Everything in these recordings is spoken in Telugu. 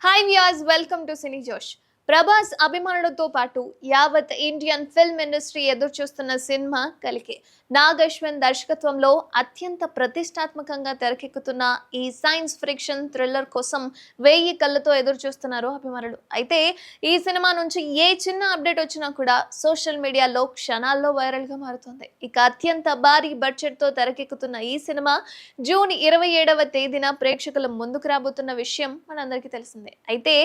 హాయ్ వ్యూయర్స్, వెల్కమ్ టు సినీ జోష్. ప్రభాస్ అభిమానులతో పాటు యావత్ ఇండియన్ ఫిల్మ్ ఇండస్ట్రీ ఎదురు చూస్తున్న సినిమా కలికి. నాగ్ అశ్విన్ దర్శకత్వంలో అత్యంత ప్రతిష్టాత్మకంగా తెరకెక్కుతున్న ఈ సైన్స్ ఫ్రిక్షన్ థ్రిల్లర్ కోసం 1000 కళ్ళతో ఎదురు చూస్తున్నారు అభిమానులు. అయితే ఈ సినిమా నుంచి ఏ చిన్న అప్డేట్ వచ్చినా కూడా సోషల్ మీడియాలో క్షణాల్లో వైరల్ గా మారుతుంది. ఇక అత్యంత భారీ బడ్జెట్ తో తెరకెక్కుతున్న ఈ సినిమా జూన్ 27వ తేదీన ప్రేక్షకుల ముందుకు రాబోతున్న విషయం మనందరికీ తెలిసిందే. అయితే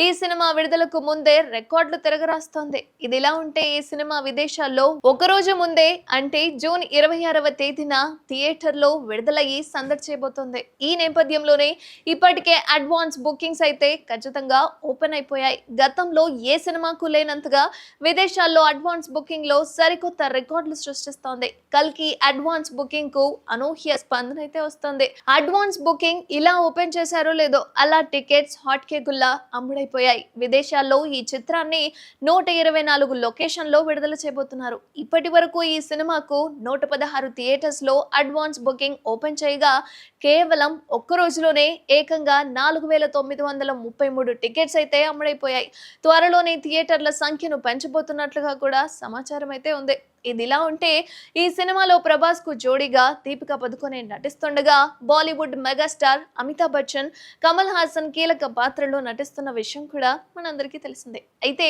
ఈ సినిమా విడుదలకు ముందే రికార్డులు తిరగరాస్తోంది. ఇదిలా ఉంటే ఈ సినిమా విదేశాల్లో ఒక రోజు ముందే అంటే జూన్ 26వ తేదీన థియేటర్ లో విడుదలయ్యి సందడి చేయబోతోంది. ఈ నేపథ్యంలోనే ఇప్పటికే అడ్వాన్స్ బుకింగ్స్ అయితే ఖచ్చితంగా ఓపెన్ అయిపోయాయి. గతంలో ఏ సినిమాకు లేనంతగా విదేశాల్లో అడ్వాన్స్ బుకింగ్ లో సరికొత్త రికార్డులు సృష్టిస్తోంది. కల్కి అడ్వాన్స్ బుకింగ్ కు అనూహ్య స్పందన అయితే వస్తుంది. అడ్వాన్స్ బుకింగ్ ఇలా ఓపెన్ చేశారో లేదో అలా టికెట్స్ హాట్ కేకుల్లా అమ్ముడైపోయాయి. విదేశాల్లో ఈ చిత్రాన్ని 124 లొకేషన్ లో విడుదల చేయబోతున్నారు. ఇప్పటి వరకు ఈ సినిమాకు 116 థియేటర్స్ లో అడ్వాన్స్ బుకింగ్ ఓపెన్ చేయగా కేవలం ఒక్క రోజులోనే ఏకంగా 4933 టికెట్స్ అయితే అమ్ముడైపోయాయి. త్వరలోనే థియేటర్ల సంఖ్యను పెంచబోతున్నట్లుగా కూడా సమాచారం అయితే ఉంది. ఇదిలా ఉంటే ఈ సినిమాలో ప్రభాస్ కు జోడీగా దీపికా పదుకొనే నటిస్తుండగా బాలీవుడ్ మెగాస్టార్ అమితాబ్ బచ్చన్, కమల్ హాసన్ కీలక పాత్రలో నటిస్తున్న విషయం కూడా మనందరికీ తెలిసిందే. అయితే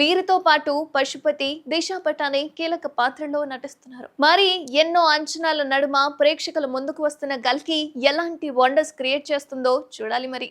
వీరితో పాటు పశుపతి, దిశా పటాని కీలక పాత్రలో నటిస్తున్నారు. మరి ఎన్నో అంచనాల నడుమ ప్రేక్షకుల ముందుకు వస్తున్న కల్కి ఎలాంటి వండర్స్ క్రియేట్ చేస్తుందో చూడాలి మరి.